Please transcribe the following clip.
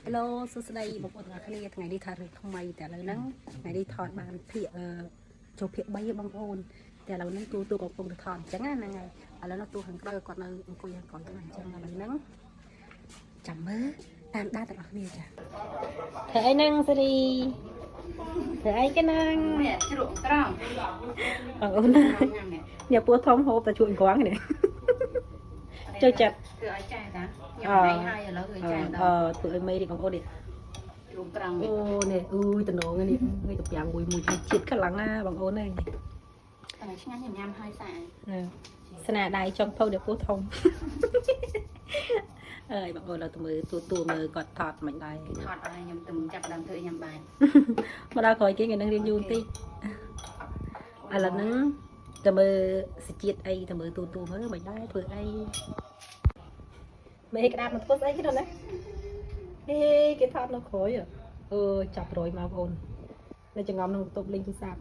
Hello សួស្តីបងប្អូនទាំងអស់គ្នាថ្ងៃនេះថារឿងថ្មីតែឥឡូវហ្នឹងថ្ងៃនេះថតបានភាគចូលភាគ3បងប្អូនតែឥឡូវហ្នឹងទូកំពុងទៅថតអញ្ចឹងណាហ្នឹងហើយឥឡូវនោះទូខាងក្រោយគាត់នៅអង្គុយខាងក្រោយហ្នឹងអញ្ចឹងឥឡូវហ្នឹងចាំមើលតាមដានទាំងអស់គ្នាចាធ្វើអីហ្នឹងសេរីធ្វើអីគេហ្នឹងជ្រក់ត្រង់បងអូនអ្នកពោះធំហូបតែជួយអង្គងនេះចូលចិត្តធ្វើឲ្យចាស់តាញ៉ាំថ្ងៃហើយឥឡូវធ្វើចាស់ដល់ធ្វើឲ្យមេនេះបងប្អូននេះជ្រុំត្រង់អូនេះអើយតំណងនេះងាយទៅប្រាំងមួយជាតិខ្លាំងណាបងប្អូននេះតែឆ្ងាញ់ញ៉ាំហើយស្អាតស្នាដៃចុងភៅអ្នកពោះធំអើយបងប្អូនเราទៅមើលទូមើលគាត់ថតមិនដែរថតឲ្យខ្ញុំទៅចាប់ដើមធ្វើញ៉ាំបាយមកដល់ក្រោយគេនឹងរៀនយូរតិចឥឡូវហ្នឹងទៅមើលសជាតិអីទៅមើលទូមើលមិនដែរធ្វើអីមេក្តាប់មកធ្វើស្អីគេទៅណាហេគេថតនៅក្រោយចាប់រយមកបងប្អូននៅចង្ងំនឹងបន្ទប់លេងទូរស័ព្ទ